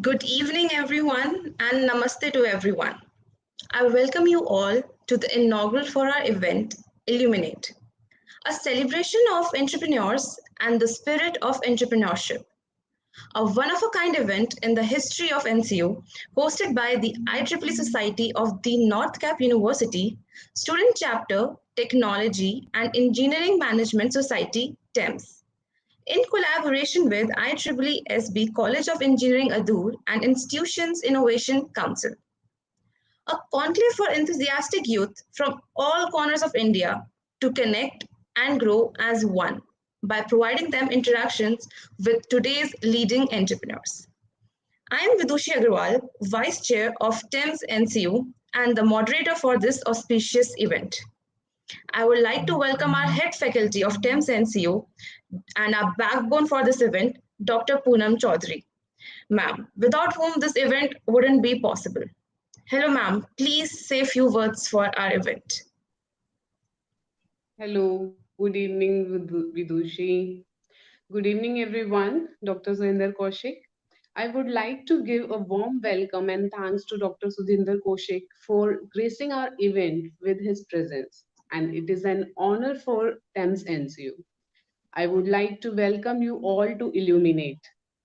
Good evening, everyone, and namaste to everyone. I welcome you all to the inaugural for our event, Illuminate, a celebration of entrepreneurs and the spirit of entrepreneurship. A one of a kind event in the history of NCU, hosted by the IEEE Society of the Northcap University, Student Chapter, Technology and Engineering Management Society, TEMS. In collaboration with IEEE College of Engineering Adoor and Institutions Innovation Council, a conclave for enthusiastic youth from all corners of India to connect and grow as one by providing them interactions with today's leading entrepreneurs. I am Vidushi Agrawal, Vice Chair of TEMS NCU and the moderator for this auspicious event. I would like to welcome our head faculty of TEMS NCU and our backbone for this event, Dr. Poonam Chaudhary. Ma'am, without whom this event wouldn't be possible. Hello, ma'am. Please say a few words for our event. Hello, good evening, Vidushi. Good evening, everyone. Dr. Sudeen Kaushik. I would like to give a warm welcome and thanks to Dr. Sudeen Kaushik for gracing our event with his presence. And it is an honor for TEMS NCU. I would like to welcome you all to Illuminate.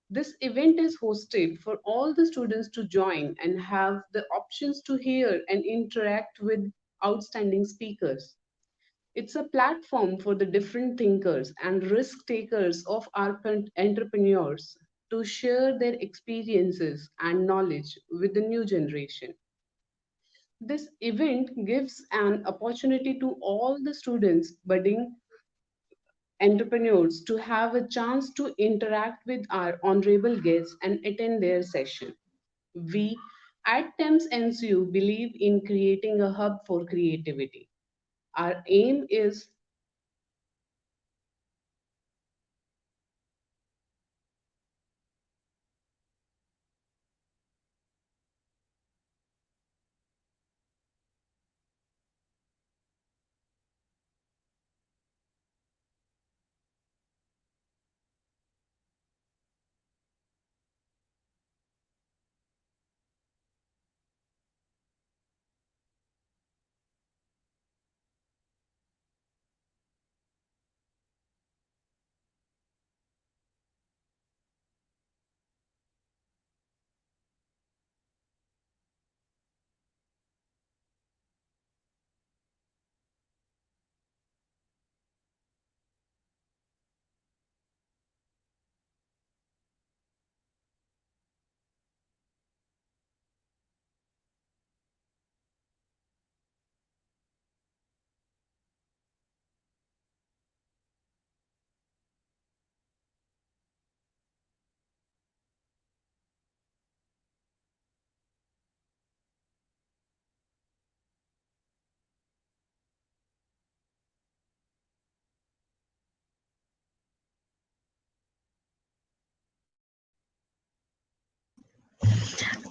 This event is hosted for all the students to join and have the options to hear and interact with outstanding speakers. It's a platform for the different thinkers and risk takers of our entrepreneurs to share their experiences and knowledge with the new generation. This event gives an opportunity to all the students, budding entrepreneurs, to have a chance to interact with our honorable guests and attend their session. We at TEMS NCU believe in creating a hub for creativity. Our aim is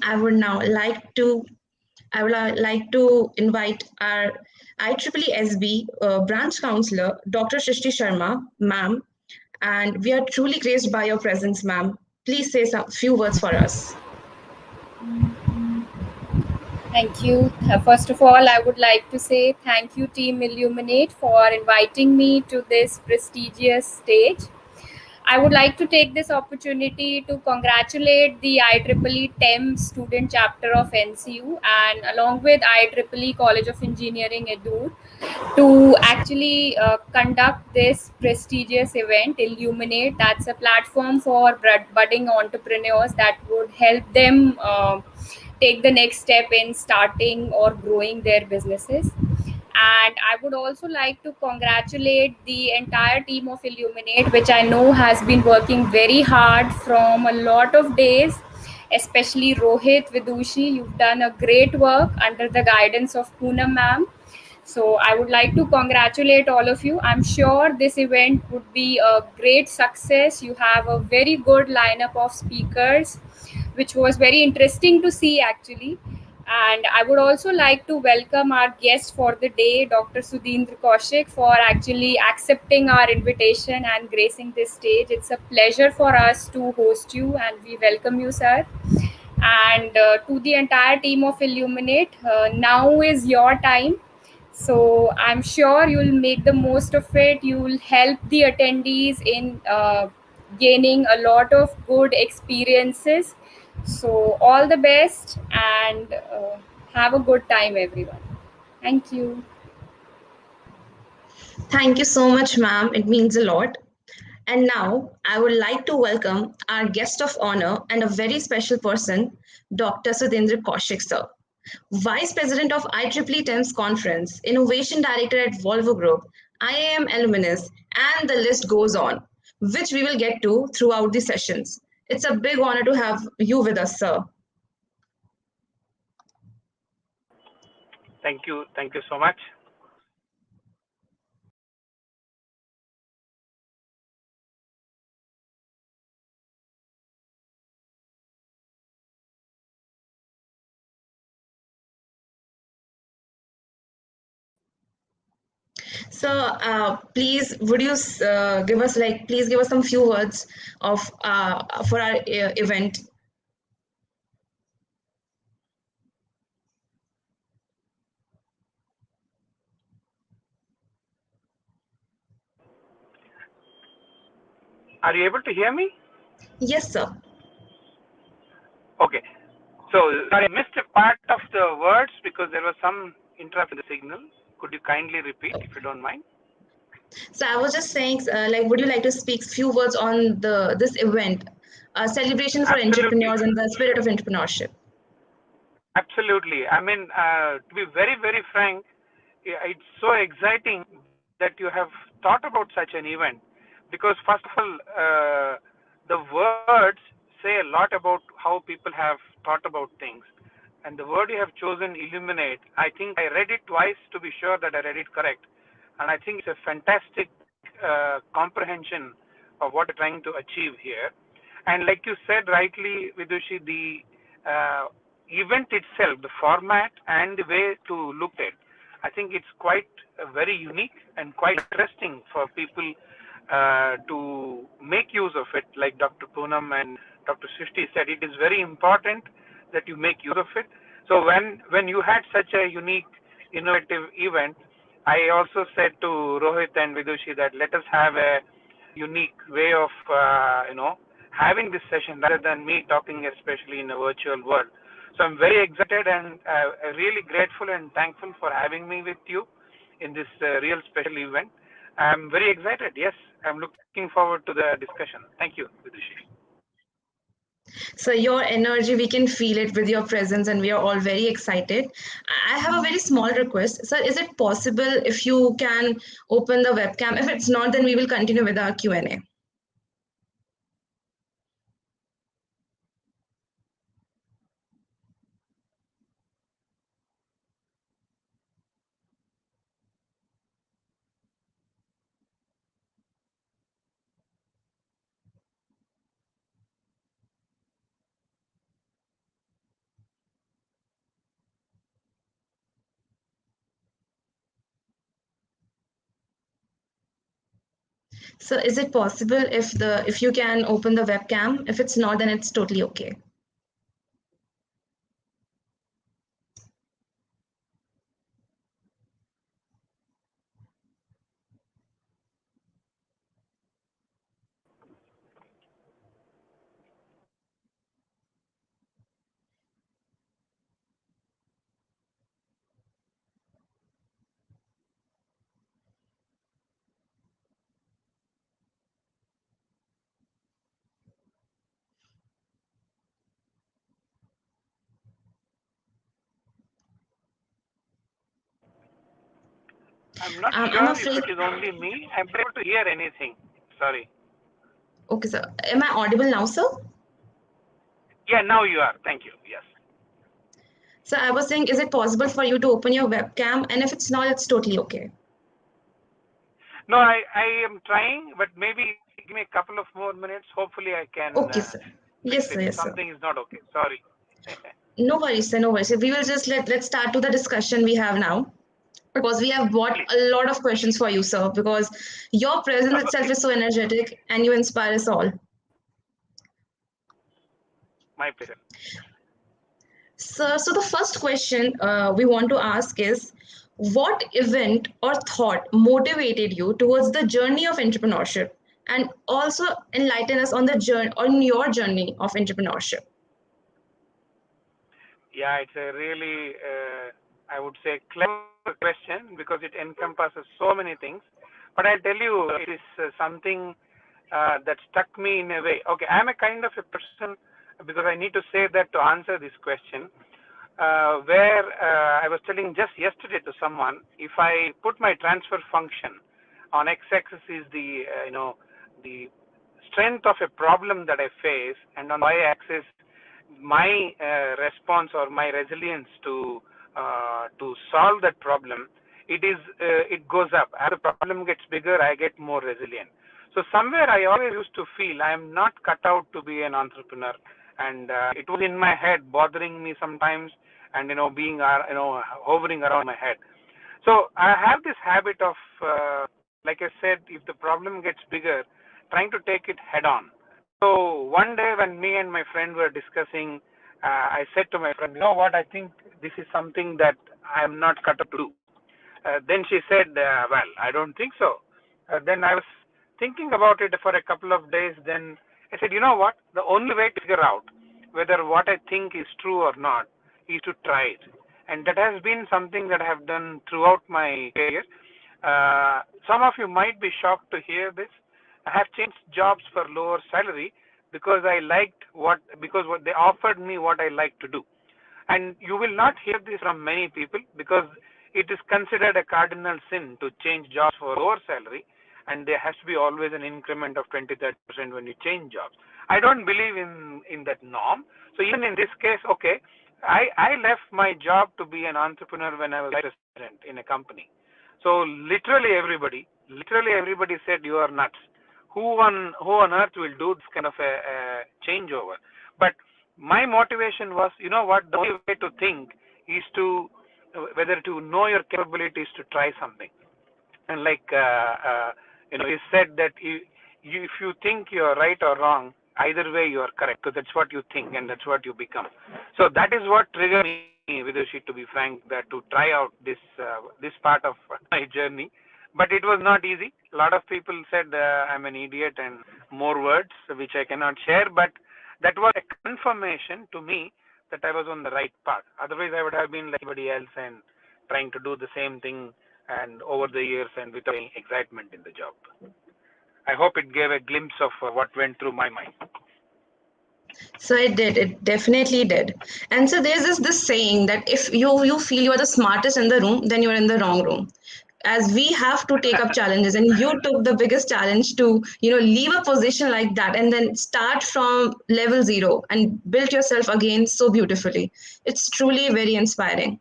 I would now like to I would like to invite our IEEE branch counselor, Dr. Shrishti Sharma, ma'am, and we are truly graced by your presence, ma'am. Please say some few words for us. Thank you. First of all, I would like to say thank you, Team Illuminate, for inviting me to this prestigious stage. I would like to take this opportunity to congratulate the IEEE TEMS student chapter of NCU and along with IEEE College of Engineering Adoor to actually conduct this prestigious event, Illuminate. That's a platform for budding entrepreneurs that would help them take the next step in starting or growing their businesses. And I would also like to congratulate the entire team of Illuminate, which I know has been working very hard from a lot of days, especially Rohit, Vidushi. You've done a great work under the guidance of Poonam ma'am. So I would like to congratulate all of you. I'm sure this event would be a great success. You have a very good lineup of speakers, which was very interesting to see actually. And I would also like to welcome our guest for the day, Dr. Sudeen Kaushik, for actually accepting our invitation and gracing this stage. It's a pleasure for us to host you, and we welcome you, sir. And to the entire team of Illuminate, now is your time. So I'm sure you'll make the most of it. You'll help the attendees in gaining a lot of good experiences. So all the best, and have a good time, everyone. Thank you. Thank you so much, ma'am. It means a lot. And now I would like to welcome our guest of honor and a very special person, Dr. Sudeen Kaushik, sir, Vice President of IEEE TEMS Conference, Innovation Director at Volvo Group, IAM alumnus, and the list goes on, which we will get to throughout the sessions. It's a big honor to have you with us, sir. Thank you. Thank you so much. So, please, would you give us please give us some few words of for our event. Are you able to hear me? Yes, sir. Okay. So I missed a part of the words because there was some interrupt in the signal. Could you kindly repeat if you don't mind? So I was just saying, would you like to speak few words on this event, celebration for Absolutely. entrepreneurs and the spirit of entrepreneurship? Absolutely. I mean, to be very, very frank, it's so exciting that you have thought about such an event because, first of all, the words say a lot about how people have thought about things. And the word you have chosen, illuminate, I think I read it twice to be sure that I read it correct. And I think it's a fantastic comprehension of what you're trying to achieve here. And like you said rightly, Vidushi, the event itself, the format and the way to look at it, I think it's quite very unique and quite interesting for people to make use of it. Like Dr. Poonam and Dr. Srishti said, it is very important that you make use of it. So when you had such a unique, innovative event, I also said to Rohit and Vidushi that let us have a unique way of having this session rather than me talking, especially in a virtual world. So I'm very excited and really grateful and thankful for having me with you in this real special event. I'm very excited. Yes, I'm looking forward to the discussion. Thank you, Vidushi. So your energy, we can feel it with your presence, and we are all very excited. I have a very small request. Sir, is it possible if you can open the webcam? If it's not, then we will continue with our Q&A. So is it possible if you can open the webcam? If it's not, then it's totally okay. I'm not I'm sure if afraid. it is only me. I'm able to hear anything. Sorry. Okay, sir. Am I audible now, sir? Yeah, now you are. Thank you. Yes. So I was saying, is it possible for you to open your webcam? And if it's not, it's totally okay. No, I am trying, but maybe give me a couple of more minutes. Hopefully, I can Okay, sir. fix Yes, it. sir. Yes, sir. Something is not okay. Sorry. No worries, sir. No worries. We will just let's start to the discussion we have now, because we have brought Please. a lot of questions for you, sir. Because your presence itself Okay. is so energetic, and you inspire us all. My pleasure. So the first question we want to ask is, what event or thought motivated you towards the journey of entrepreneurship, and also enlighten us on the journey, on your journey of entrepreneurship? Yeah, it's a really, I would say, clever question because it encompasses so many things. But I'll tell you, it is something that stuck me in a way. Okay, I'm a kind of a person, because I need to say that to answer this question, where I was telling just yesterday to someone, if I put my transfer function on x-axis is the the strength of a problem that I face, and on y-axis my response or my resilience to solve that problem, it goes up. As the problem gets bigger, I get more resilient. So somewhere I always used to feel I am not cut out to be an entrepreneur, and it was in my head, bothering me sometimes, and being hovering around my head. So I have this habit of, like I said, if the problem gets bigger, trying to take it head on. So one day when me and my friend were discussing, I said to my friend, you know what, I think this is something that I am not cut up to do. Then she said, well, I don't think so. Then I was thinking about it for a couple of days. Then I said, you know what, the only way to figure out whether what I think is true or not is to try it. And that has been something that I have done throughout my career. Some of you might be shocked to hear this. I have changed jobs for lower salary because what they offered me what I like to do. And you will not hear this from many people because it is considered a cardinal sin to change jobs for lower salary, and there has to be always an increment of 20-30% when you change jobs. I don't believe in that norm. So even in this case, okay, I left my job to be an entrepreneur when I was vice president in a company. So literally everybody said, you are nuts. Who on earth will do this kind of a changeover? But my motivation was, you know what, the only way to think is to whether to know your capabilities to try something. And like he said that if you think you're right or wrong, either way you are correct, because that's what you think and that's what you become. So that is what triggered me, Vidushi, to be frank, that to try out this part of my journey. But it was not easy. A lot of people said I'm an idiot and more words which I cannot share, but that was a confirmation to me that I was on the right path. Otherwise I would have been like everybody else and trying to do the same thing and over the years and without any excitement in the job. I hope it gave a glimpse of what went through my mind. So it did. It definitely did. And so there's this saying that if you feel you are the smartest in the room, then you're in the wrong room. As we have to take up challenges, and you took the biggest challenge to leave a position like that and then start from level zero and build yourself again so beautifully. It's truly very inspiring.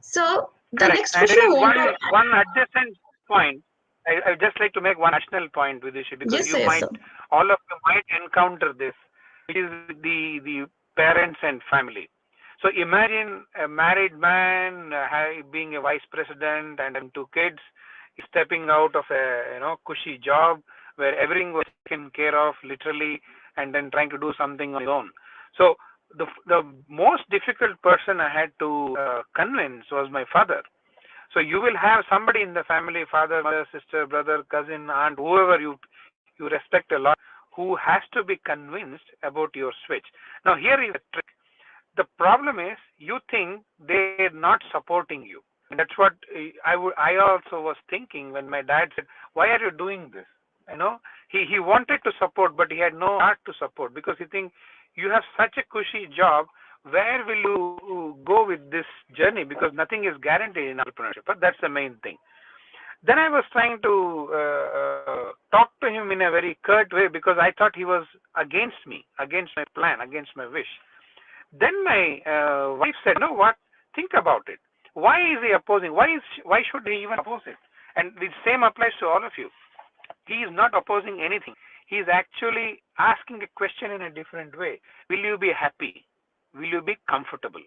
So the Correct. next And question there I is want to one adjacent point. I would just like to make one additional point, Vidushi, because yes, yes, sir. all of you might encounter this, which is the parents and family. So imagine a married man being a vice president and having two kids, stepping out of a cushy job where everything was taken care of literally, and then trying to do something on his own. So the most difficult person I had to convince was my father. So you will have somebody in the family, father, mother, sister, brother, cousin, aunt, whoever you respect a lot, who has to be convinced about your switch. Now here is a trick. The problem is you think they're not supporting you. And that's what I also was thinking when my dad said, why are you doing this? He wanted to support, but he had no heart to support, because he thinks you have such a cushy job. Where will you go with this journey? Because nothing is guaranteed in entrepreneurship. But that's the main thing. Then I was trying to talk to him in a very curt way, because I thought he was against me, against my plan, against my wish. Then my wife said, "No, what? Think about it. Why is he opposing? Why should he even oppose it?" And the same applies to all of you. He is not opposing anything. He is actually asking a question in a different way. Will you be happy? Will you be comfortable?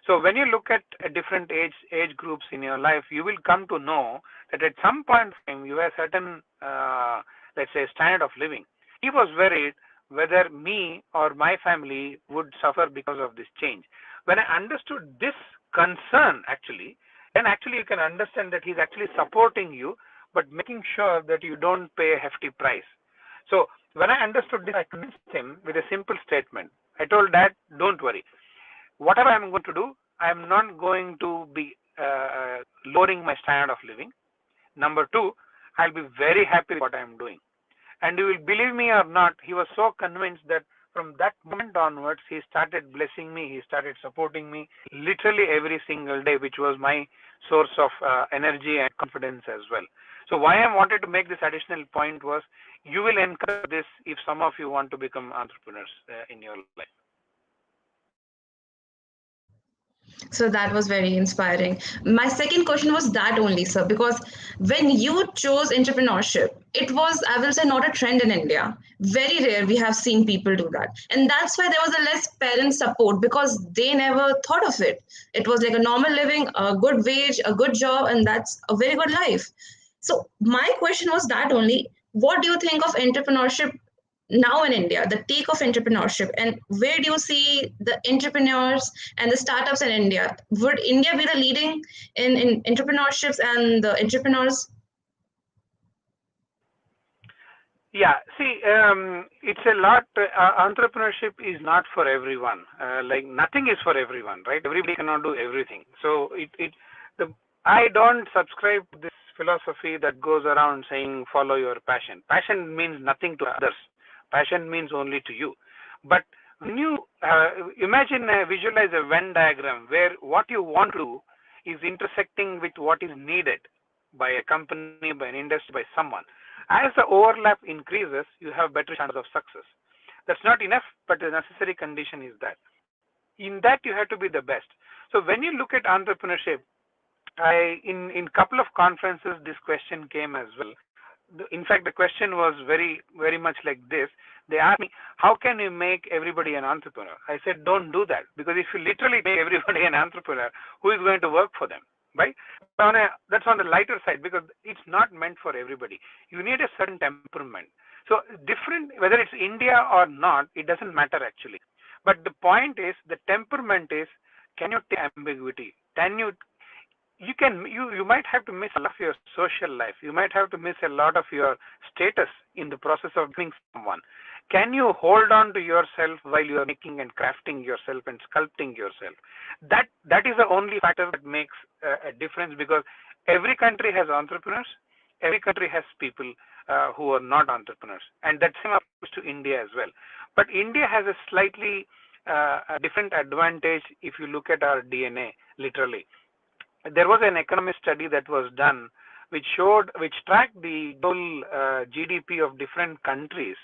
So when you look at different age groups in your life, you will come to know that at some point in time you have a certain, let's say, standard of living. He was worried whether me or my family would suffer because of this change. when I understood this concern, actually, then actually you can understand that he's actually supporting you, but making sure that you don't pay a hefty price. So when I understood this, I convinced him with a simple statement. I told Dad, don't worry. Whatever I'm going to do, I'm not going to be lowering my standard of living. Number two, I'll be very happy with what I'm doing. And you will believe me or not, he was so convinced that from that moment onwards, he started blessing me, he started supporting me literally every single day, which was my source of energy and confidence as well. So why I wanted to make this additional point was, you will encourage this if some of you want to become entrepreneurs in your life. So that was very inspiring. My second question was that only, sir, because when you chose entrepreneurship, it was, I will say, not a trend in India. Very rare we have seen people do that. And that's why there was a less parent support because they never thought of it. It was like a normal living, a good wage, a good job, and that's a very good life. So my question was that only. What do you think of entrepreneurship now in India, the take of entrepreneurship, and where do you see the entrepreneurs and the startups in India? Would India be the leading in entrepreneurships and the entrepreneurs? Yeah, see, it's a lot. Entrepreneurship is not for everyone. Like nothing is for everyone, right? Everybody cannot do everything. So I don't subscribe to this philosophy that goes around saying follow your passion. Passion means nothing to others. Passion means only to you. But when you imagine, visualize a Venn diagram where what you want to do is intersecting with what is needed by a company, by an industry, by someone. As the overlap increases, you have better chances of success. That's not enough, but the necessary condition is that. In that, you have to be the best. So when you look at entrepreneurship, in couple of conferences, this question came as well. In fact, the question was very much like this. They asked me, how can you make everybody an entrepreneur? I said, don't do that, because if you literally make everybody an entrepreneur, who is going to work for them, right? That's on the lighter side, because it's not meant for everybody. You need a certain temperament. So different, whether it's India or not, it doesn't matter actually. But the point is, the temperament is, can you take ambiguity? You might have to miss a lot of your social life. You might have to miss a lot of your status in the process of being someone. Can you hold on to yourself while you are making and crafting yourself and sculpting yourself? That is the only factor that makes a difference, because every country has entrepreneurs. Every country has people who are not entrepreneurs, and that same applies to India as well. But India has a slightly a different advantage if you look at our DNA, literally. There was an economic study that was done which tracked the global GDP of different countries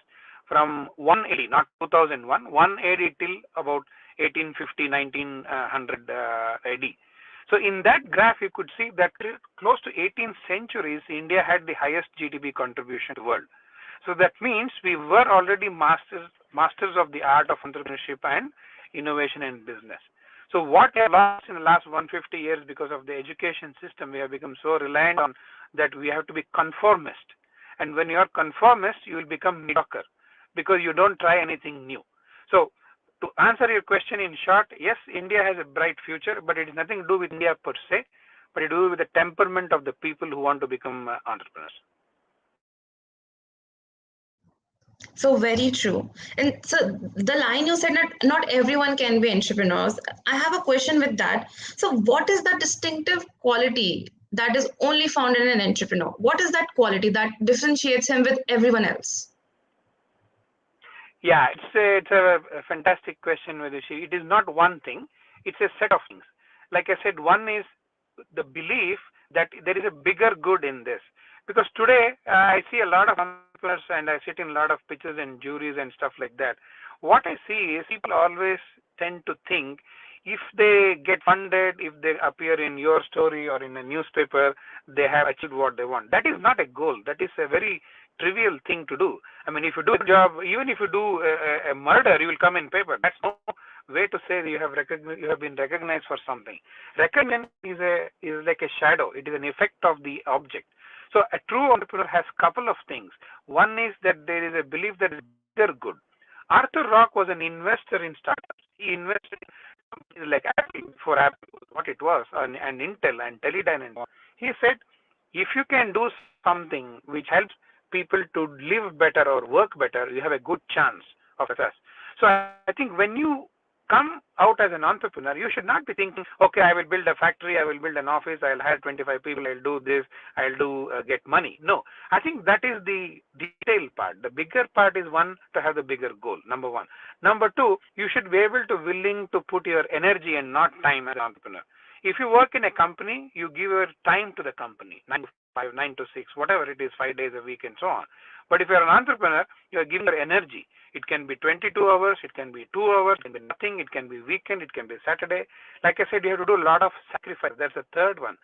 from 180, not 2001, 180 till about 1850, 1900 AD. So in that graph, you could see that close to 18 centuries, India had the highest GDP contribution to the world. So that means we were already masters of the art of entrepreneurship and innovation in business. So what we have lost in the last 150 years because of the education system, we have become so reliant on that we have to be conformist. And when you are conformist, you will become mediocre because you don't try anything new. So to answer your question in short, yes, India has a bright future, but it has nothing to do with India per se, but it has to do with the temperament of the people who want to become entrepreneurs. So very true. And so the line you said that not everyone can be entrepreneurs. I have a question with that. So what is the distinctive quality that is only found in an entrepreneur? What is that quality that differentiates him with everyone else? Yeah, it's a fantastic question, Vidushi. It is not one thing; it's a set of things. Like I said, one is the belief that there is a bigger good in this. Because today I see a lot of entrepreneurs and I sit in a lot of pitches and juries and stuff like that. What I see is people always tend to think if they get funded, if they appear in your story or in a newspaper, they have achieved what they want. That is not a goal. That is a very trivial thing to do. I mean, if you do a job, even if you do a murder, you will come in paper. That's no way to say that you have been recognized for something. Recognition is like a shadow. It is an effect of the object. So a true entrepreneur has a couple of things. One is that there is a belief that is bigger good. Arthur Rock was an investor in startups. He invested in like Apple, before Apple, what it was, and Intel and Teledyne and all. He said, if you can do something which helps people to live better or work better, you have a good chance of success. So I think when you come out as an entrepreneur, you should not be thinking, okay, I will build a factory, I will build an office, I'll hire 25 people, I'll do this, I'll do get money. No, I think that is the detailed part. The bigger part is, one, to have the bigger goal, number one. Number two, you should be able to willing to put your energy and not time as an entrepreneur. If you work in a company, you give your time to the company, 9 to 5, 9 to 6, whatever it is, 5 days a week and so on. But if you're an entrepreneur, you're giving your energy. It can be 22 hours, it can be 2 hours, it can be nothing, it can be weekend, it can be Saturday. Like I said, you have to do a lot of sacrifice. That's the third one.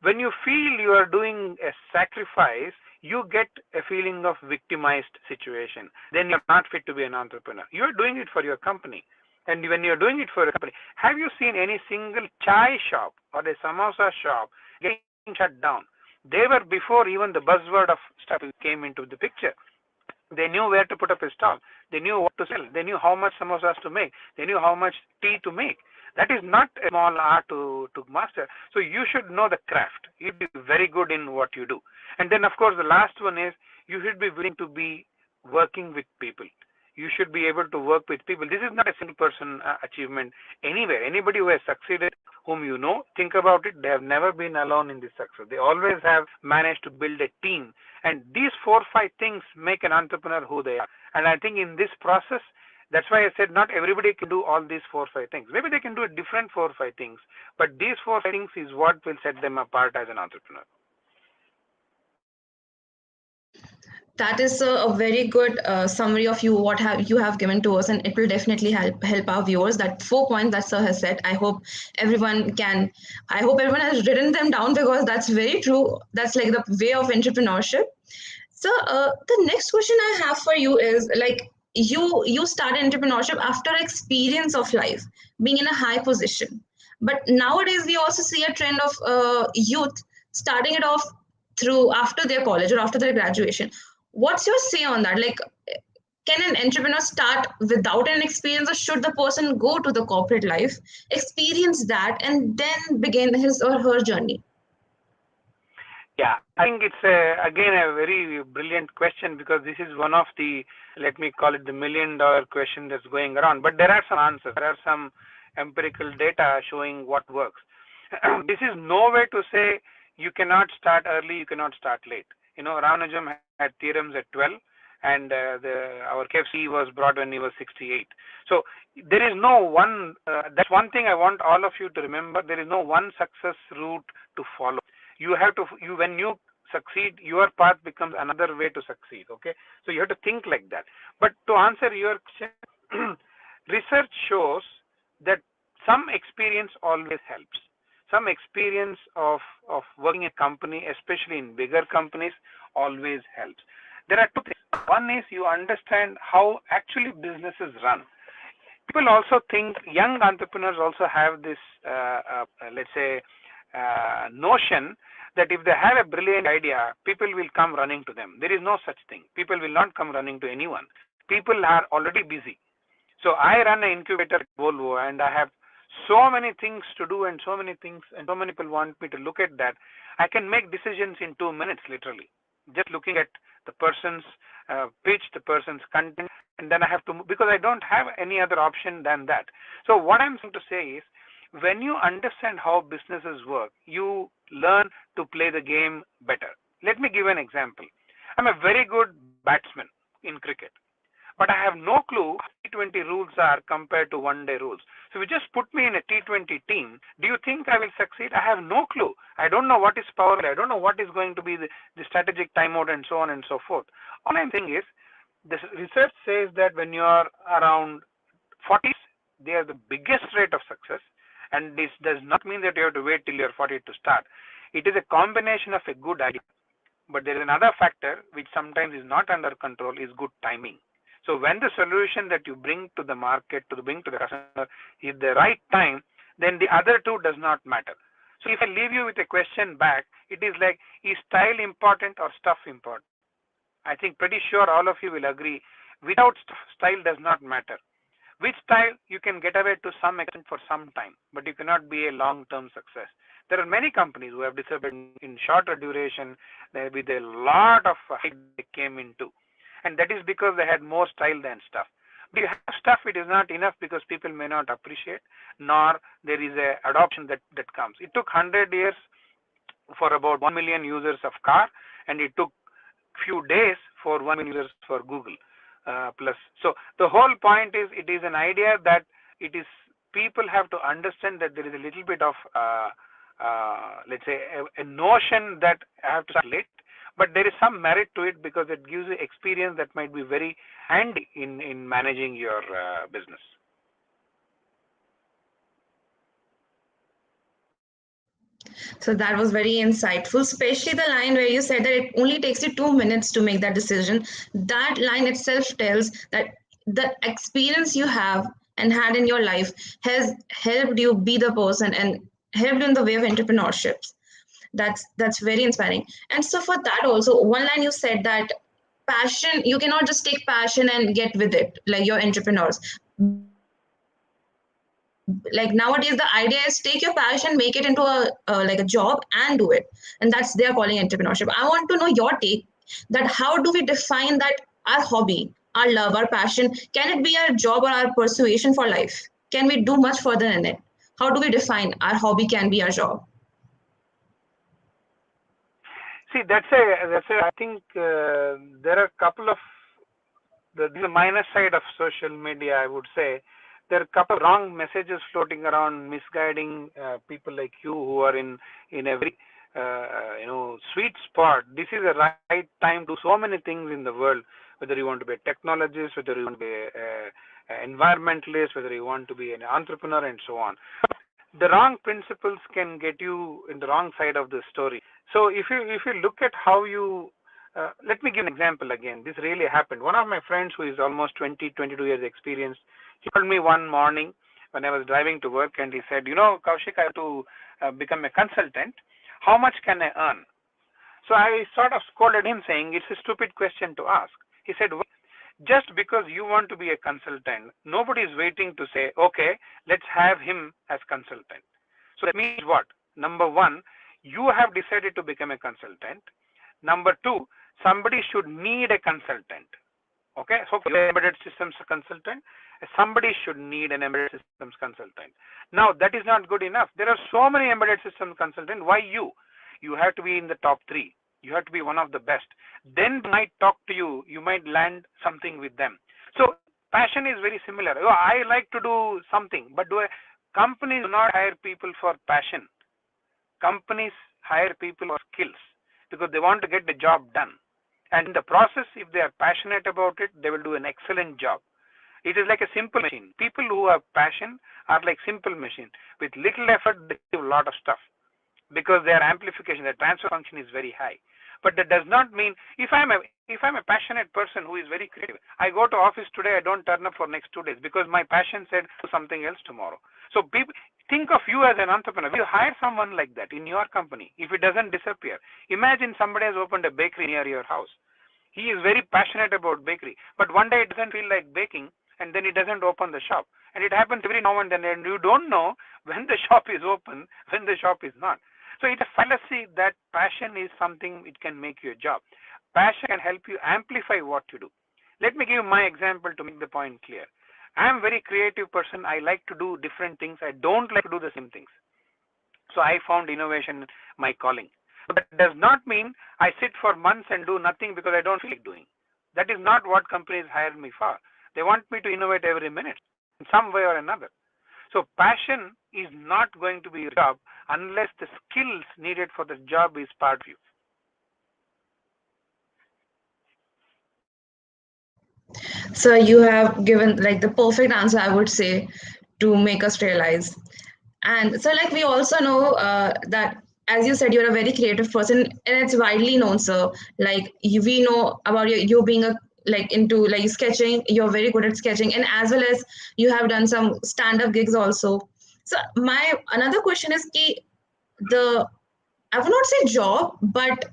When you feel you are doing a sacrifice, you get a feeling of victimized situation. Then you're not fit to be an entrepreneur. You're doing it for your company. And when you're doing it for a company, have you seen any single chai shop or a samosa shop getting shut down? They were before even the buzzword of stuff came into the picture. They knew where to put up a stall. They knew what to sell. They knew how much samosas to make. They knew how much tea to make. That is not a small art to master. So you should know the craft. You'd be very good in what you do. And then, of course, the last one is you should be willing to be working with people. You should be able to work with people. This is not a single person achievement anywhere. Anybody who has succeeded, whom you know, think about it, they have never been alone in this success. They always have managed to build a team. And these 4 or 5 things make an entrepreneur who they are. And I think in this process, that's why I said not everybody can do all these 4 or 5 things. Maybe they can do a different 4 or 5 things, but these 4 or 5 things is what will set them apart as an entrepreneur. That is a very good summary of what you have given to us, and it will definitely help our viewers. That 4 points that sir has said, I hope everyone has written them down, because that's very true. That's like the way of entrepreneurship. So the next question I have for you is, like, you started entrepreneurship after experience of life, being in a high position. But nowadays we also see a trend of youth starting it off through after their college or after their graduation. What's your say on that? Like, can an entrepreneur start without an experience, or should the person go to the corporate life, experience that, and then begin his or her journey? Yeah, I think it's again a very brilliant question, because this is one of the, let me call it the $1 million question that's going around. But there are some answers. There are some empirical data showing what works. This is no way to say you cannot start early, you cannot start late. You know, Ramanujam had theorems at 12, and our KFC was brought when he was 68. So there is no one, that's one thing I want all of you to remember. There is no one success route to follow. You have to, when you succeed, your path becomes another way to succeed. Okay, so you have to think like that. But to answer your question, research shows that some experience always helps. Some experience of working in a company, especially in bigger companies, always helps. There are 2 things. One is you understand how actually businesses run. People also think, young entrepreneurs also have this, let's say, notion that if they have a brilliant idea, people will come running to them. There is no such thing. People will not come running to anyone. People are already busy. So I run an incubator at Volvo, and I have so many things to do, and so many things, and so many people want me to look at that. I can make decisions in 2 minutes, literally, just looking at the person's pitch, the person's content, and then I have to, because I don't have any other option than that. So what I'm trying to say is, when you understand how businesses work, you learn to play the game better. Let me give an example. I'm a very good batsman in cricket, but I have no clue how T20 rules are compared to one-day rules. So if you just put me in a T20 team, do you think I will succeed? I have no clue. I don't know what is power play. I don't know what is going to be the strategic timeout, and so on and so forth. All I'm saying is, this research says that when you are around 40s, they are the biggest rate of success. And this does not mean that you have to wait till you're 40 to start. It is a combination of a good idea. But there is another factor which sometimes is not under control, is good timing. So when the solution that you bring to the market, bring to the customer, is the right time, then the other 2 does not matter. So if I leave you with a question back, it is like, is style important or stuff important? I think pretty sure all of you will agree, without stuff, style does not matter. Which style you can get away to some extent for some time, but you cannot be a long-term success. There are many companies who have disappeared in shorter duration with a lot of hype they came into, and that is because they had more style than stuff. But you have stuff, it is not enough because people may not appreciate, nor there is a adoption that comes. It took 100 years for about 1 million users of car, and it took few days for 1 million users for Google plus. So the whole point is, it is an idea that it is, people have to understand that there is a little bit of let's say a notion that I have to start late, but there is some merit to it because it gives you experience that might be very handy in managing your business. So that was very insightful, especially the line where you said that it only takes you 2 minutes to make that decision. That line itself tells that the experience you have and had in your life has helped you be the person and helped you in the way of entrepreneurship. That's very inspiring. And so for that also, one line you said that passion, you cannot just take passion and get with it like your entrepreneurs. Like nowadays the idea is take your passion, make it into like a job and do it, and that's they are calling entrepreneurship. I want to know your take that how do we define that our hobby, our love, our passion, can it be our job or our persuasion for life? Can we do much further in it? How do we define our hobby can be our job? See, that's a I think there are a couple of the minus side of social media, I would say. There are a couple of wrong messages floating around, misguiding people like you who are in a very sweet spot. This is the right time to do so many things in the world, whether you want to be a technologist, whether you want to be an environmentalist, whether you want to be an entrepreneur, and so on. The wrong principles can get you in the wrong side of the story. So if you look at how you let me give an example again. This really happened. One of my friends who is almost 22 years experienced, he called me one morning when I was driving to work, and he said, Kaushik, I have to become a consultant. How much can I earn? So I sort of scolded him saying, it's a stupid question to ask. He said, well, just because you want to be a consultant, nobody is waiting to say, okay, let's have him as consultant. So that means what? Number one, you have decided to become a consultant. Number two, somebody should need a consultant. Okay, so you're an embedded systems consultant, somebody should need an embedded systems consultant. Now that is not good enough. There are so many embedded systems consultants. Why you? You have to be in the top 3. You have to be one of the best. Then they might talk to you. You might land something with them. So passion is very similar. I like to do something, but companies do not hire people for passion. Companies hire people for skills because they want to get the job done. And in the process, if they are passionate about it, they will do an excellent job. It is like a simple machine. People who have passion are like simple machine. With little effort, they do a lot of stuff because their amplification, their transfer function is very high. But that does not mean if I'm a passionate person who is very creative, I go to office today, I don't turn up for next 2 days because my passion said do something else tomorrow. So people think of you as an entrepreneur. You hire someone like that in your company. If it doesn't disappear, imagine somebody has opened a bakery near your house. He is very passionate about bakery, but one day it doesn't feel like baking, and then he doesn't open the shop. And it happens every now and then, and you don't know when the shop is open, when the shop is not. So it's a fallacy that passion is something it can make you a job. Passion can help you amplify what you do. Let me give my example to make the point clear. I am a very creative person. I like to do different things. I don't like to do the same things. So I found innovation my calling. But that does not mean I sit for months and do nothing because I don't feel like doing. That is not what companies hire me for. They want me to innovate every minute in some way or another. So passion is not going to be your job unless the skills needed for the job is part of you. So you have given like the perfect answer, I would say, to make us realize. And so like we also know that as you said, you're a very creative person, and it's widely known, sir. Like we know about you being a like into like sketching. You're very good at sketching, and as well as you have done some stand-up gigs also. So my another question is ki the I would not say job, but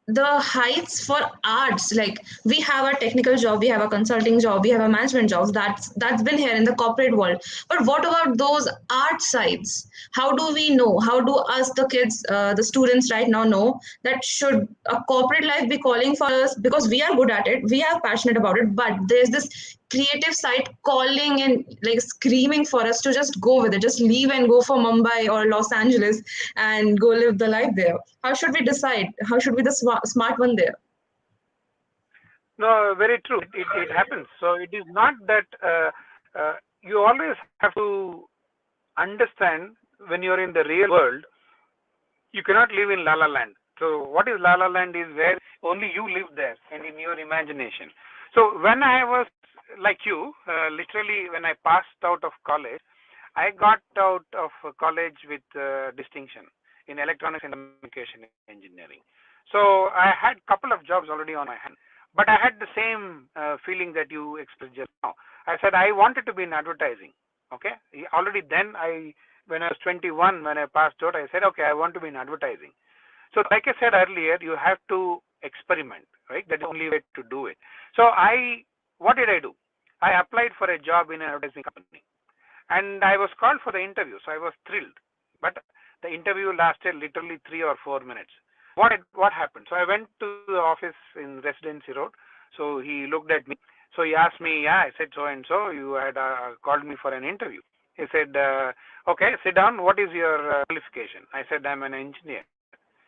the heights for arts, like we have a technical job, we have a consulting job, we have a management job, that's been here in the corporate world. But what about those art sides? How do we know, how do us, the kids, the students right now know that should a corporate life be calling for us, because we are good at it, we are passionate about it, but there's this creative side calling and like screaming for us to just go with it, just leave and go for Mumbai or Los Angeles and go live the life there. How should we decide? How should be the smart one there? No, very true. It happens. So it is not that you always have to understand when you're in the real world, you cannot live in La La Land. So what is La La Land is where only you live there and in your imagination. So when I was like you, literally when I passed out of college, I got out of college with distinction in electronics and communication engineering. So I had a couple of jobs already on my hand, but I had the same feeling that you expressed just now. I said I wanted to be in advertising. Okay, already then when I was 21, when I passed out, I said, okay, I want to be in advertising. So like I said earlier, you have to experiment, right? That's the only way to do it. So what did I do? I applied for a job in an advertising company and I was called for the interview. So I was thrilled, but the interview lasted literally 3 or 4 minutes. What happened? So I went to the office in Residency Road. So he looked at me. So he asked me, yeah, I said so and so, you had called me for an interview. He said, okay, sit down. What is your qualification? I said, I'm an engineer.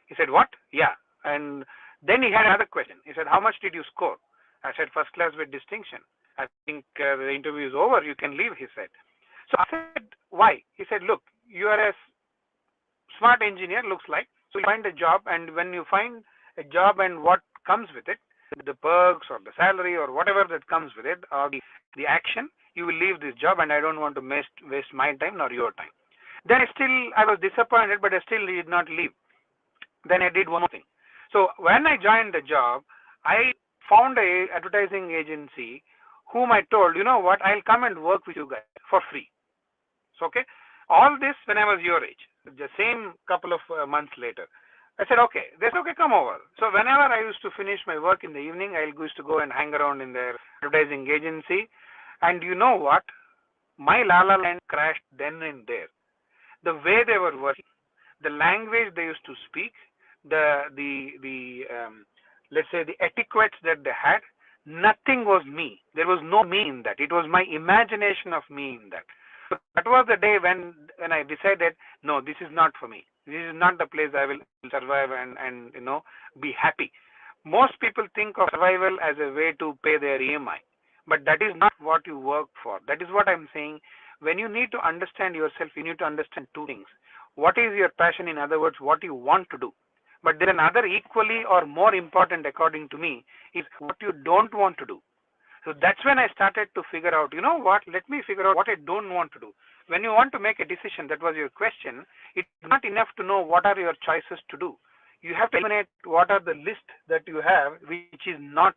He said, what? Yeah. And then he had another question. He said, how much did you score? I said, first class with distinction. I think the interview is over. You can leave, he said. So I said, why? He said, look, you are a smart engineer, looks like. So you find a job, and when you find a job and what comes with it, the perks or the salary or whatever that comes with it, or the action, you will leave this job, and I don't want to waste my time nor your time. Then I was disappointed, but I still did not leave. Then I did one more thing. So when I joined the job, I found a advertising agency whom I told, you know what, I'll come and work with you guys for free. So, okay, all this when I was your age, the same couple of months later. I said, okay, that's okay, come over. So whenever I used to finish my work in the evening, I used to go and hang around in their advertising agency. And you know what? My La La Land crashed then and there. The way they were working, the language they used to speak, let's say the etiquettes that they had, nothing was me. There was no me in that. It was my imagination of me in that. So that was the day when I decided, no, this is not for me. This is not the place I will survive and be happy. Most people think of survival as a way to pay their EMI, but that is not what you work for. That is what I'm saying. When you need to understand yourself, you need to understand two things. What is your passion? In other words, what you want to do. But there is another equally or more important, according to me, is what you don't want to do. So that's when I started to figure out, you know what, let me figure out what I don't want to do. When you want to make a decision, that was your question, it's not enough to know what are your choices to do. You have to eliminate what are the list that you have, which is not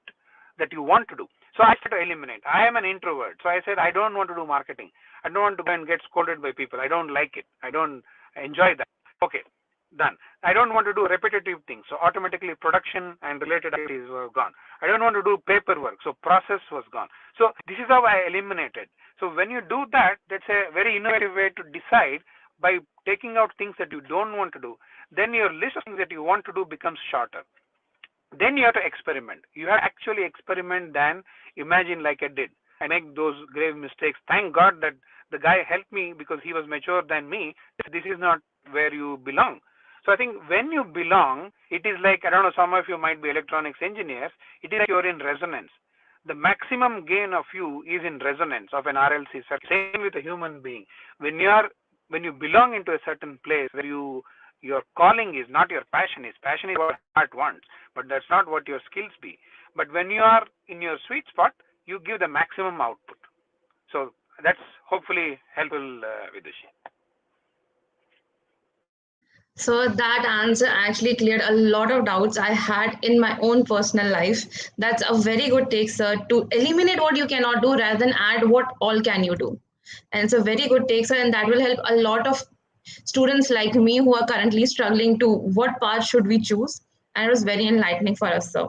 that you want to do. So I started to eliminate. I am an introvert. So I said, I don't want to do marketing. I don't want to go and get scolded by people. I don't like it. I don't enjoy that. Okay, done. I don't want to do repetitive things. So automatically production and related activities were gone. I don't want to do paperwork. So process was gone. So this is how I eliminated. So when you do that, that's a very innovative way to decide by taking out things that you don't want to do. Then your list of things that you want to do becomes shorter. Then you have to experiment. You have to actually experiment than imagine like I did. I make those grave mistakes. Thank God that the guy helped me because he was mature than me. This is not where you belong. So I think when you belong, it is like, I don't know, some of you might be electronics engineers. It is like you're in resonance. The maximum gain of you is in resonance of an RLC circuit. Same with a human being. When you belong into a certain place where your calling is not your passion. Passion is what heart wants, but that's not what your skills be. But when you are in your sweet spot, you give the maximum output. So that's hopefully helpful, Vidushi. So that answer actually cleared a lot of doubts I had in my own personal life. That's a very good take, sir, to eliminate what you cannot do rather than add what all can you do. And it's a very good take, sir, and that will help a lot of students like me who are currently struggling to what path should we choose. and it was very enlightening for us, sir.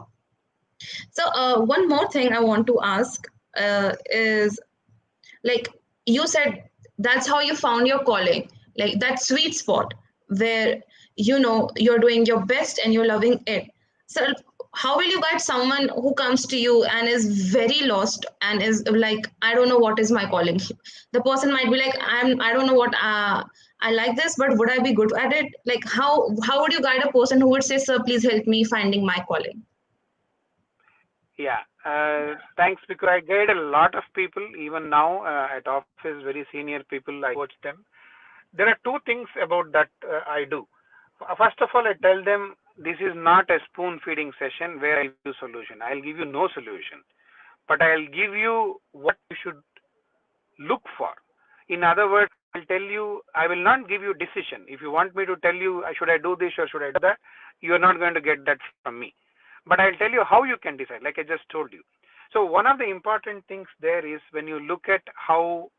So one more thing I want to ask is, like, you said that's how you found your calling, like that sweet spot where you're doing your best and you're loving it. So how will you guide someone who comes to you and is very lost and is like, I don't know what is my calling? The person might be like, I don't know what I like this, but would I be good at it? Like, how would you guide a person who would say, sir, please help me finding my calling? Yeah, thanks, because I guide a lot of people even now at office, very senior people. I coach them. There are two things about that I do. First of all, I tell them this is not a spoon feeding session where I'll give you solution. I'll give you no solution, but I'll give you what you should look for. In other words, I'll tell you, I will not give you decision. If you want me to tell you, should I do this or should I do that, you are not going to get that from me. But I'll tell you how you can decide, like I just told you. So one of the important things there is, when you look at how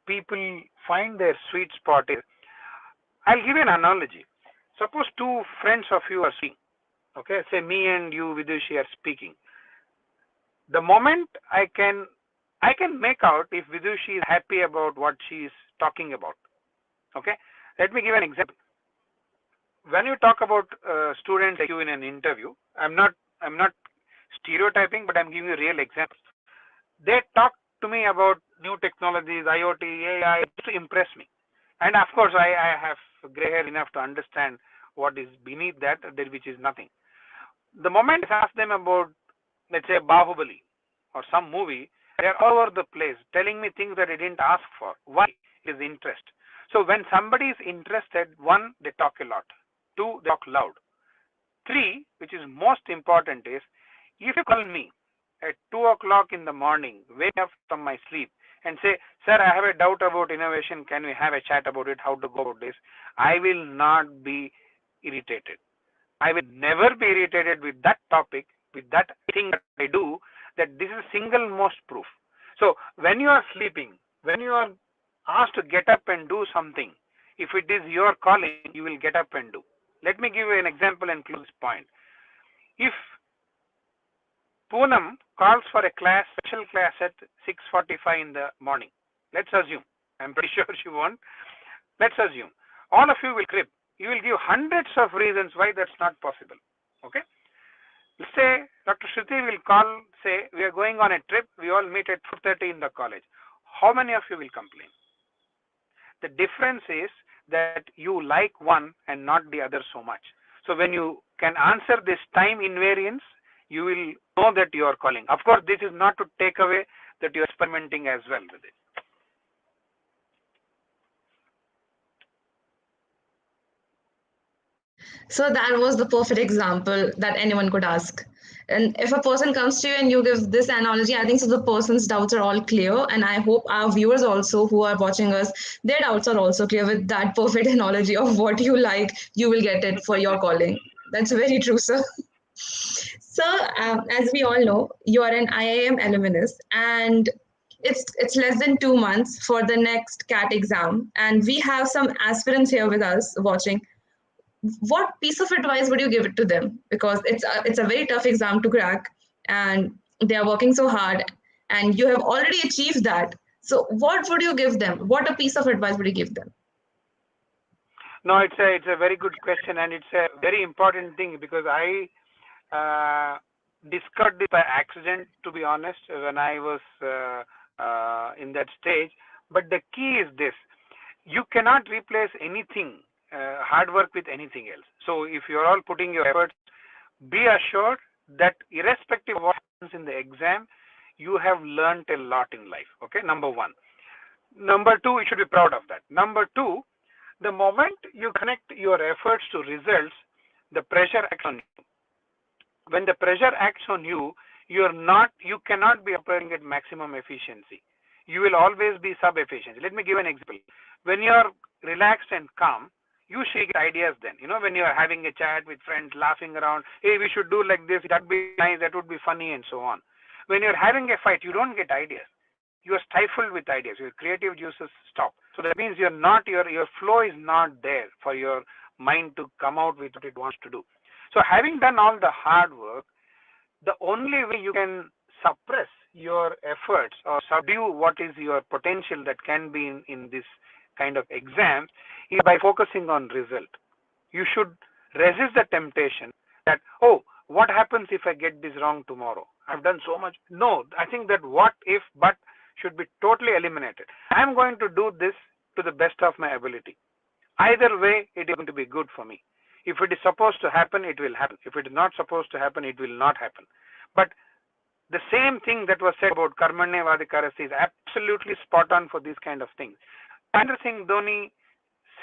people find their sweet spot is, I'll give you an analogy. Suppose two friends of you are speaking. Okay, say me and you, Vidushi, are speaking. The moment I can make out if Vidushi is happy about what she is talking about. Okay, let me give an example. When you talk about students like you in an interview, I'm not stereotyping, but I'm giving you real examples. They talk to me about new technologies, IoT, AI, to impress me. And of course, I have gray hair enough to understand what is beneath that, which is nothing. The moment I ask them about, let's say, Bahubali or some movie, they're all over the place telling me things that I didn't ask for. Why? It is interest. So when somebody is interested, one, they talk a lot. Two, they talk loud. Three, which is most important, is if you call me at 2 o'clock in the morning, wake up from my sleep and say, sir, I have a doubt about innovation. Can we have a chat about it? How to go about this? I will not be irritated. I will never be irritated with that topic, with that thing that I do, that this is single most proof. So when you are sleeping, when you are asked to get up and do something, if it is your calling, you will get up and do. Let me give you an example and close this point. If Poonam calls for a class, special class at 6:45 in the morning, let's assume, I'm pretty sure she won't, let's assume, all of you will crib. You will give hundreds of reasons why that's not possible. Okay? Let's say Dr. Shruti will call, say, we are going on a trip, we all meet at 4:30 in the college. How many of you will complain? The difference is that you like one and not the other so much. So when you can answer this time invariance, you will know that you are calling. Of course, this is not to take away that you are experimenting as well with it. So that was the perfect example that anyone could ask. And if a person comes to you and you give this analogy, I think so the person's doubts are all clear. And I hope our viewers also who are watching us, their doubts are also clear with that perfect analogy of what you like, you will get it for your calling. That's very true, sir. So, as we all know, you are an IIM alumnus, and it's less than 2 months for the next CAT exam, and we have some aspirants here with us watching. What piece of advice would you give it to them? Because it's a very tough exam to crack, and they are working so hard, and you have already achieved that. So, what would you give them? What a piece of advice would you give them? No, it's a very good question, and it's a very important thing, because I discovered this by accident, to be honest, when I was in that stage. But the key is this: you cannot replace anything, hard work, with anything else. So if you're all putting your efforts, be assured that irrespective of what happens in the exam, you have learned a lot in life. Okay, number one. Number two, you should be proud of that. Number two, the moment you connect your efforts to results, the pressure acts on you. When the pressure acts on you, you cannot be operating at maximum efficiency. You will always be sub-efficiency. Let me give an example. When you are relaxed and calm, you should get ideas then. When you are having a chat with friends, laughing around, hey, we should do like this, that would be nice, that would be funny, and so on. When you're having a fight, you don't get ideas. You are stifled with ideas. Your creative juices stop. So that means your flow is not there for your mind to come out with what it wants to do. So having done all the hard work, the only way you can suppress your efforts or subdue what is your potential that can be in this kind of exam is by focusing on result. You should resist the temptation that, oh, what happens if I get this wrong tomorrow? I've done so much. No, I think that what if but should be totally eliminated. I'm going to do this to the best of my ability. Either way, it is going to be good for me. If it is supposed to happen, it will happen. If it is not supposed to happen, it will not happen. But the same thing that was said about Karmanye Vadikarasya is absolutely spot on for these kind of things. Mahendra Singh Dhoni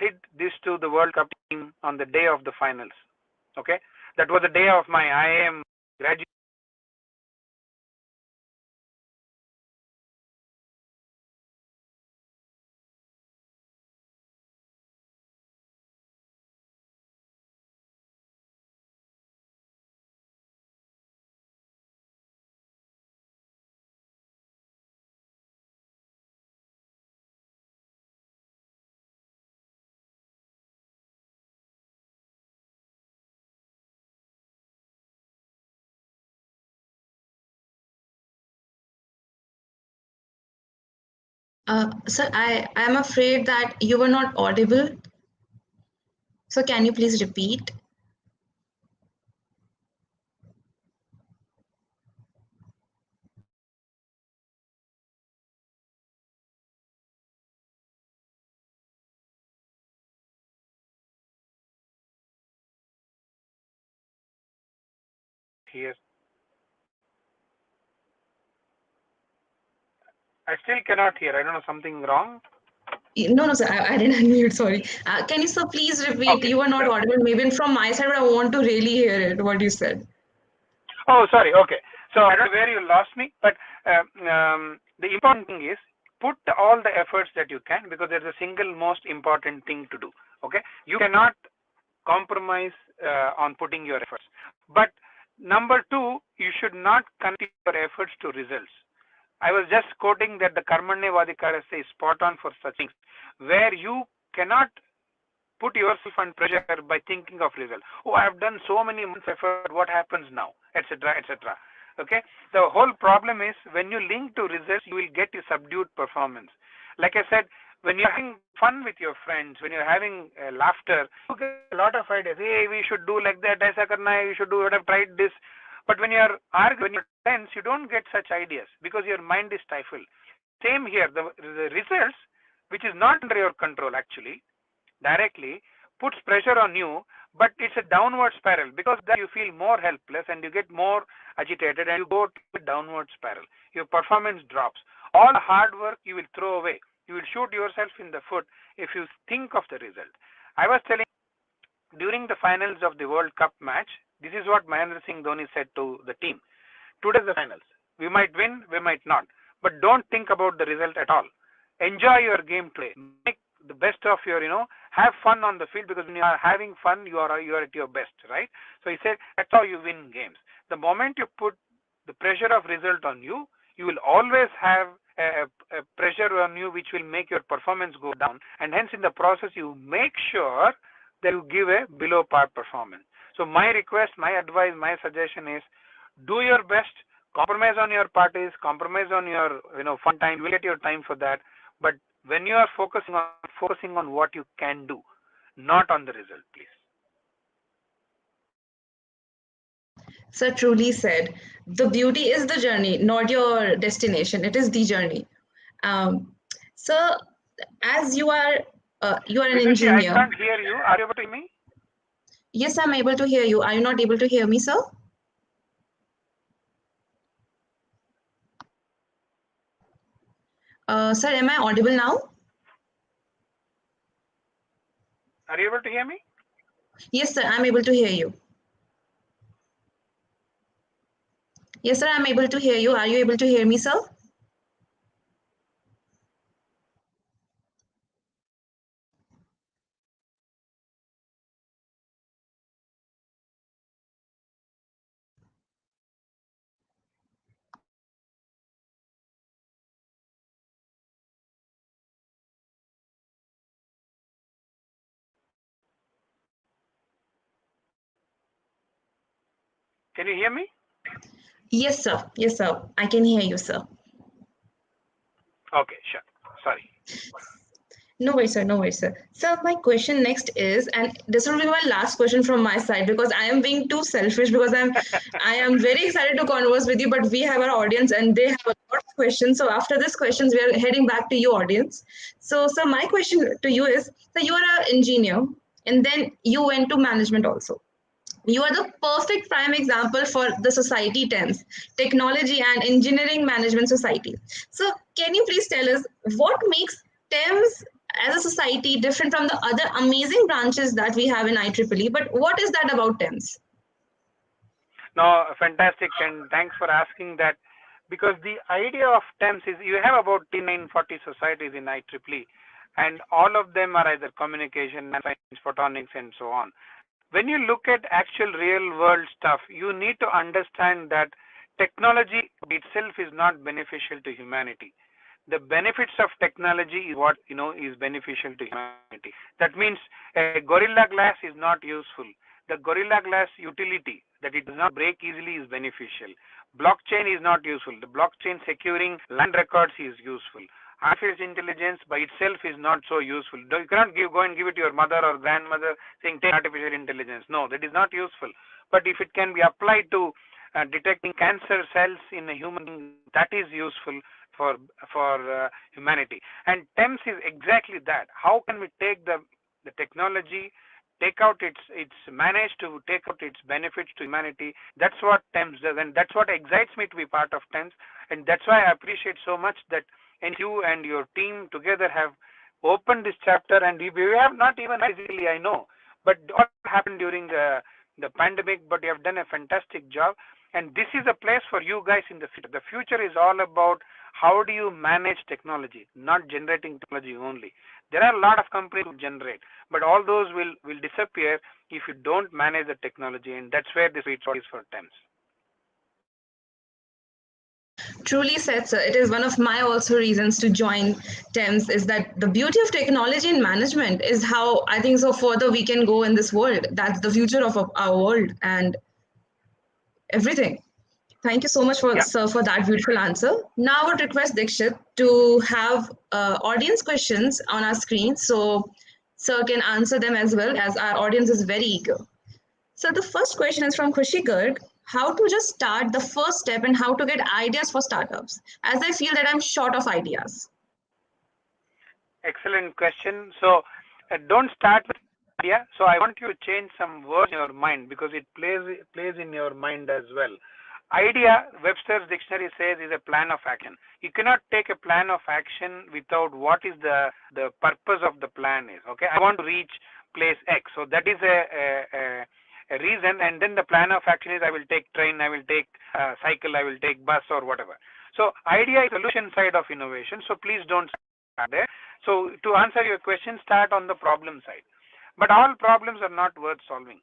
said this to the World Cup team on the day of the finals. Okay, that was the day of my IIM graduation. Sir, I am afraid that you were not audible. So can you please repeat? Here, I still cannot hear. I don't know, something wrong. No, no, sir, I didn't unmute, sorry. Can you, sir, please repeat? Okay. You were not audible. Maybe from my side, but I want to really hear it, what you said. Oh, sorry. Okay. So I don't know where you lost me, but the important thing is put all the efforts that you can, because there's a single most important thing to do. Okay. You cannot compromise on putting your efforts. But number two, you should not connect your efforts to results. I was just quoting that the Karmanye Vadikarasya is spot on for such things, where you cannot put yourself under pressure by thinking of result. Oh, I have done so many months effort, what happens now, etc., etc. Okay, the whole problem is when you link to results, you will get a subdued performance. Like I said, when you're having fun with your friends, when you're having laughter, you get a lot of ideas. Hey, we should do like that. Aisa karna hai, you should do. Would have tried this. But when you're arguing, when you're tense, you don't get such ideas because your mind is stifled. Same here. The results, which is not under your control actually, directly puts pressure on you, but it's a downward spiral, because that you feel more helpless and you get more agitated and you go to a downward spiral. Your performance drops. All the hard work you will throw away. You will shoot yourself in the foot if you think of the result. I was telling during the finals of the World Cup match, this is what Mahendra Singh Dhoni said to the team. Today's the finals. We might win, we might not, but don't think about the result at all. Enjoy your game today. Make the best of your, have fun on the field, because when you are having fun, you are at your best, right? So he said that's how you win games. The moment you put the pressure of result on you, you will always have a pressure on you which will make your performance go down, and hence in the process you make sure that you give a below par performance. So my request, my advice, my suggestion is do your best, compromise on your parties, compromise on your fun time. You will get your time for that, but when you are focusing on what you can do, not on the result, please. Sir truly said, the beauty is the journey, not your destination. It is the journey. So, as you are an Vidushi, I engineer. can't hear you. Are you able to hear me? Yes, I'm able to hear you. Are you not able to hear me, sir? Sir, am I audible now? Are you able to hear me? Yes, sir, I'm able to hear you. Yes, sir, I'm able to hear you. Are you able to hear me, sir? Can you hear me? Yes, sir. Yes, sir. I can hear you, sir. Okay, sure. Sorry. No worries, sir. No worries, sir. So my question next is, and this will be my last question from my side because I am being too selfish because I am very excited to converse with you, but we have our audience and they have a lot of questions. So after this questions, we are heading back to you, audience. So, sir, my question to you is, so you are an engineer and then you went to management also. You are the perfect prime example for the society TEMS, Technology and Engineering Management Society. So, can you please tell us what makes TEMS as a society different from the other amazing branches that we have in IEEE? But what is that about TEMS? No, fantastic, and thanks for asking that, because the idea of TEMS is you have about 940 societies in IEEE, and all of them are either communication, science, photonics, and so on. When you look at actual real world stuff, you need to understand that technology itself is not beneficial to humanity. The benefits of technology is what is beneficial to humanity. That means a Gorilla Glass is not useful. The Gorilla Glass utility, that it does not break easily, is beneficial. Blockchain is not useful. The blockchain securing land records is useful. Artificial intelligence by itself is not so useful. You cannot go and give it to your mother or grandmother saying take artificial intelligence. No, that is not useful. But if it can be applied to detecting cancer cells in a human being, that is useful for humanity. And TEMS is exactly that. How can we take the technology, take out manage to take out its benefits to humanity? That's what TEMS does, and that's what excites me to be part of TEMS, and that's why I appreciate so much that you and your team together have opened this chapter, and we have not even physically, I know, but what happened during the pandemic, but you have done a fantastic job, and this is a place for you guys in the future. The future is all about how do you manage technology, not generating technology only. There are a lot of companies who generate, but all those will disappear if you don't manage the technology, and that's where the sweet spot is for TEMS. Truly said, sir. It is one of my also reasons to join TEMS is that the beauty of technology in management is how I think so further we can go in this world. That's the future of our world and everything. Thank you so much, sir, for that beautiful answer. Now I would request Dikshit to have audience questions on our screen so sir can answer them as well, as our audience is very eager. So the first question is from Khushi Garg. How to just start the first step and how to get ideas for startups, as I feel that I'm short of ideas. Excellent question. So don't start with idea. So I want you to change some words in your mind because it plays in your mind as well. Idea, Webster's dictionary says, is a plan of action. You cannot take a plan of action without what is the purpose of the plan is. Okay, I want to reach place X. So that is a reason, and then the plan of action is I will take train, I will take cycle, I will take bus or whatever. So idea is solution side of innovation. So please don't start there. So to answer your question, start on the problem side. But all problems are not worth solving.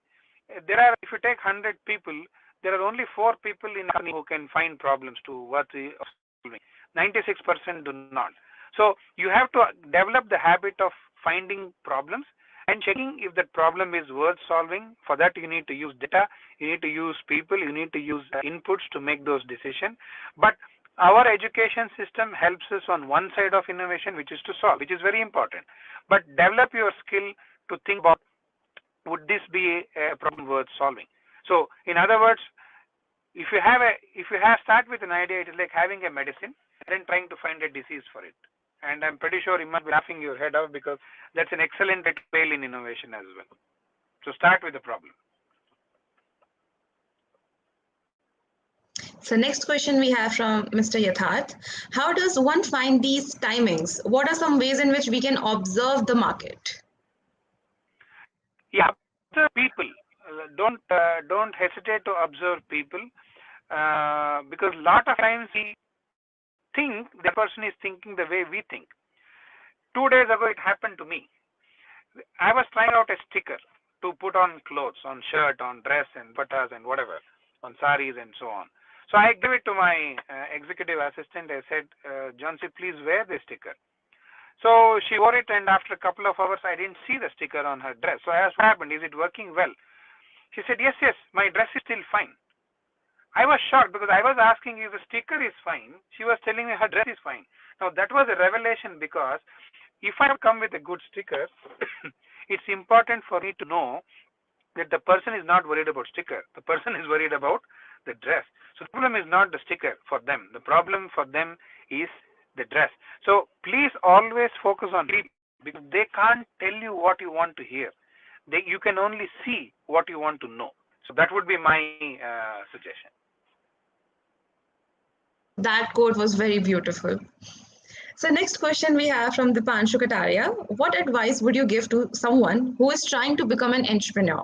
If you take 100 people, there are only 4 people in a company who can find problems to worth solving. 96% do not. So you have to develop the habit of finding problems and checking if that problem is worth solving. For that, you need to use data, you need to use people, you need to use inputs to make those decisions. But our education system helps us on one side of innovation, which is to solve, which is very important. But develop your skill to think about, would this be a problem worth solving? So in other words, if you start with an idea, it is like having a medicine and then trying to find a disease for it. And I'm pretty sure you must be laughing your head off because that's an excellent way to fail in innovation as well. So start with the problem. So next question we have from Mr. Yatharth. How does one find these timings? What are some ways in which we can observe the market? Yeah, observe people. Don't hesitate to observe people because a lot of times we think the person is thinking the way we think. 2 days ago, it happened to me. I was trying out a sticker to put on clothes, on shirt, on dress, and buttas and whatever, on saris and so on. So I gave it to my executive assistant. I said, Johnsy, please wear this sticker. So she wore it, and after a couple of hours, I didn't see the sticker on her dress. So I asked, what happened? Is it working well? She said, yes, my dress is still fine. I was shocked because I was asking if the sticker is fine. She was telling me her dress is fine. Now that was a revelation, because if I come with a good sticker, it's important for me to know that the person is not worried about sticker. The person is worried about the dress. So the problem is not the sticker for them. The problem for them is the dress. So please always focus on people, because they can't tell you what you want to hear. You can only see what you want to know. So that would be my suggestion. That quote was very beautiful. So next question we have from Dipanshu Kataria. What advice would you give to someone who is trying to become an entrepreneur?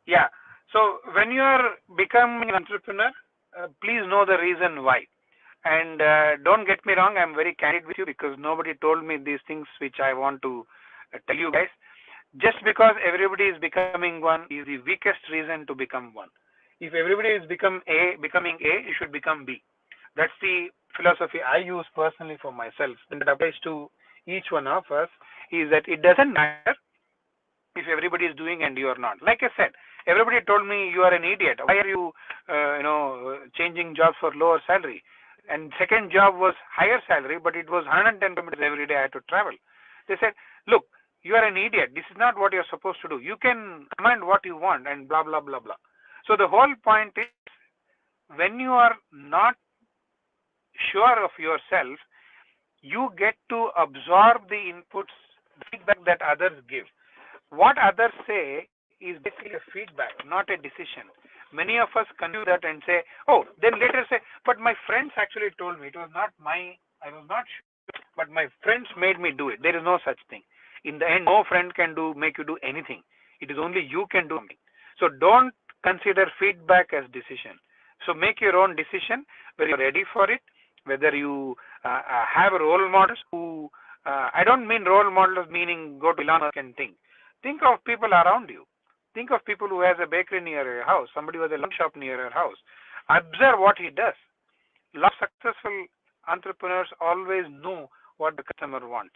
Yeah. So when you are becoming an entrepreneur, please know the reason why. And don't get me wrong, I'm very candid with you, because nobody told me these things which I want to tell you guys. Just because everybody is becoming one is the weakest reason to become one. If everybody is becoming A, you should become B. That's the philosophy I use personally for myself, and that applies to each one of us, is that it doesn't matter if everybody is doing and you are not. Like I said, everybody told me you are an idiot. Why are you, changing jobs for lower salary? And second job was higher salary, but it was 110 kilometers every day I had to travel. They said, look, you are an idiot. This is not what you're supposed to do. You can command what you want and blah, blah, blah, blah. So the whole point is, when you are not sure of yourself, you get to absorb the inputs, the feedback that others give. What others say is basically a feedback, not a decision. Many of us confuse that and say, oh, then later say, but my friends actually told me. It was not I was not sure, but my friends made me do it. There is no such thing. In the end, no friend can make you do anything. It is only you can do something. So don't consider feedback as decision. So make your own decision, whether you're ready for it, whether you have role models who, I don't mean role models meaning go to Elon Musk and think. Think of people around you. Think of people who has a bakery near your house, somebody who has a lunch shop near your house. Observe what he does. A lot of successful entrepreneurs always know what the customer wants.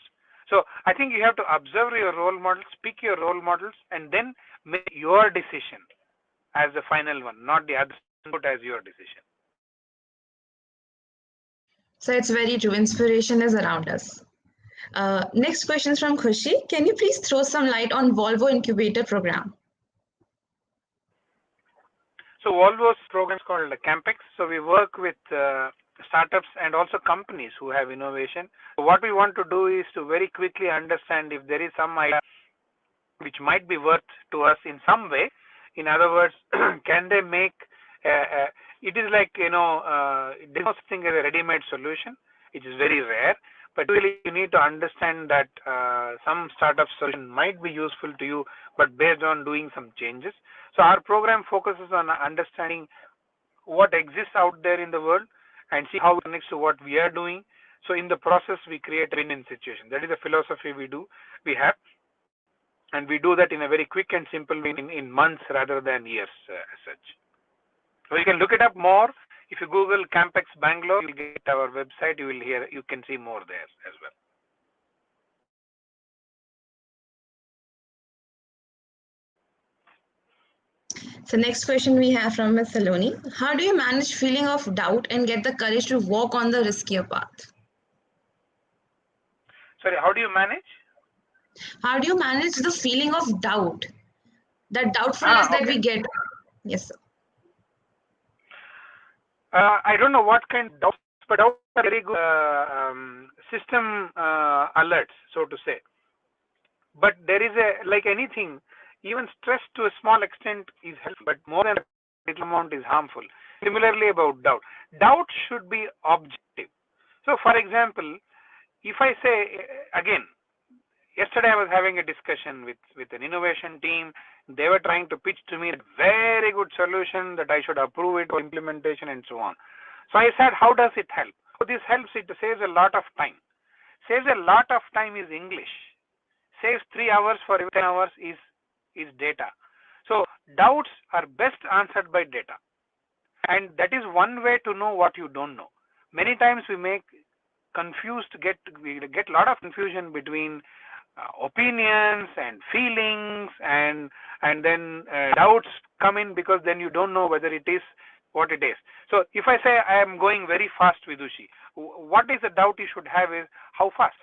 So I think you have to observe your role models, pick your role models, and then make your decision as the final one, not the other input as your decision. So it's very true. Inspiration is around us. Next question is from Khushi. Can you please throw some light on Volvo Incubator Program? So Volvo's program is called Campex. So we work with startups and also companies who have innovation. So what we want to do is to very quickly understand if there is some idea which might be worth to us in some way. In other words, can they make, it is like, there's no such thing as a ready-made solution. It is very rare. But really, you need to understand that some startup solution might be useful to you, but based on doing some changes. So our program focuses on understanding what exists out there in the world and see how it connects to what we are doing. So in the process, we create a win-win situation. That is the philosophy we have, and we do that in a very quick and simple way in months rather than years as such. So you can look it up more. If you Google Campex Bangalore, you'll get our website. You can see more there as well. So next question we have from Ms. Saloni. How do you manage feeling of doubt and get the courage to walk on the riskier path? Sorry, how do you manage? How do you manage the feeling of doubt? That doubtfulness that we get. Yes, sir. I don't know what kind of doubts, but doubts are very good system alerts, so to say. But there is like anything, even stress to a small extent is helpful, but more than a little amount is harmful. Similarly about doubt. Doubt should be objective. So for example, if I say, again, yesterday I was having a discussion with an innovation team. They were trying to pitch to me a very good solution that I should approve it for implementation and so on. So I said, how does it help? So this helps, it saves a lot of time. Saves a lot of time is English. Saves 3 hours for every 10 hours is data. So doubts are best answered by data. And that is one way to know what you don't know. Many times we get a lot of confusion between opinions and feelings, and then doubts come in, because then you don't know whether it is what it is. So if I say I am going very fast, Vidushi, what is the doubt you should have is how fast,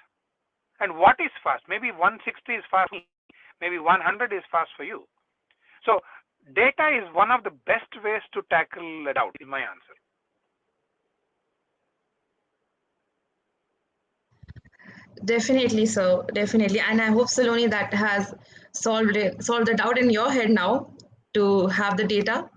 and what is fast. Maybe 160 is fast for me, maybe 100 is fast for you. So data is one of the best ways to tackle a doubt, is my answer. Definitely, sir. Definitely. And I hope, Saloni, that has solved the doubt in your head now to have the data.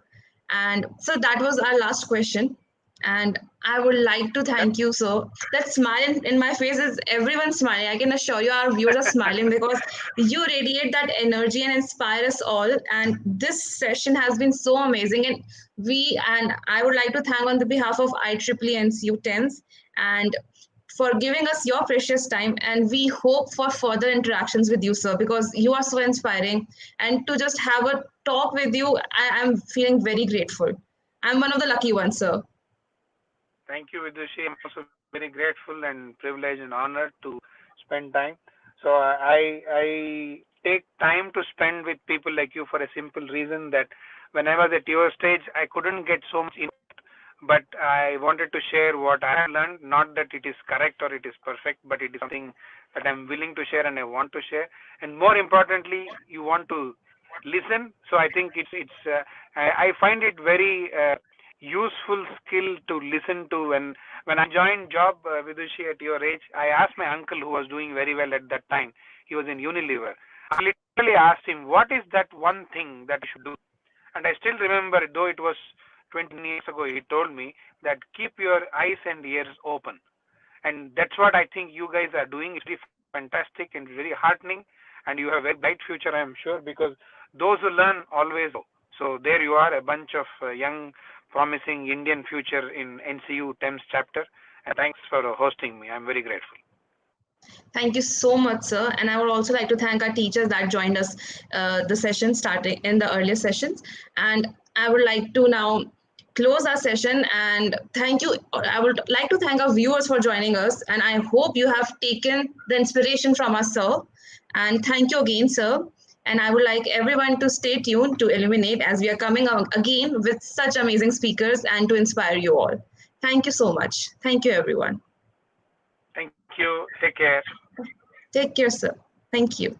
And so that was our last question. And I would like to thank you, sir. That smile in my face is everyone smiling. I can assure you our viewers are smiling because you radiate that energy and inspire us all. And this session has been so amazing. And I would like to thank on the behalf of IEEE and CU TEMS and for giving us your precious time, and we hope for further interactions with you, sir, because you are so inspiring, and to just have a talk with you, I am feeling very grateful. I'm one of the lucky ones, sir. Thank you, Vidushi. I'm also very grateful and privileged and honored to spend time. So I take time to spend with people like you for a simple reason that when I was at your stage, I couldn't get so much input, but I wanted to share what I have learned. Not that it is correct or it is perfect, but it is something that I'm willing to share and I want to share. And more importantly, you want to listen. So I think I find it very useful skill to listen to. When I joined job, Vidushi, at your age, I asked my uncle, who was doing very well at that time. He was in Unilever. I literally asked him, what is that one thing that I should do? And I still remember, though it was 20 years ago, he told me that keep your eyes and ears open. And that's what I think you guys are doing. It's really fantastic and very heartening, and you have a very bright future, I am sure, because those who learn always go. So there you are, a bunch of young, promising Indian future in NCU TEMS chapter. And thanks for hosting me. I'm very grateful. Thank you so much, sir. And I would also like to thank our teachers that joined us the session starting in the earlier sessions. And I would like to now close our session and thank you. I would like to thank our viewers for joining us. And I hope you have taken the inspiration from us, sir. And thank you again, sir. And I would like everyone to stay tuned to Illuminate as we are coming out again with such amazing speakers and to inspire you all. Thank you so much. Thank you, everyone. Thank you. Take care. Take care, sir. Thank you.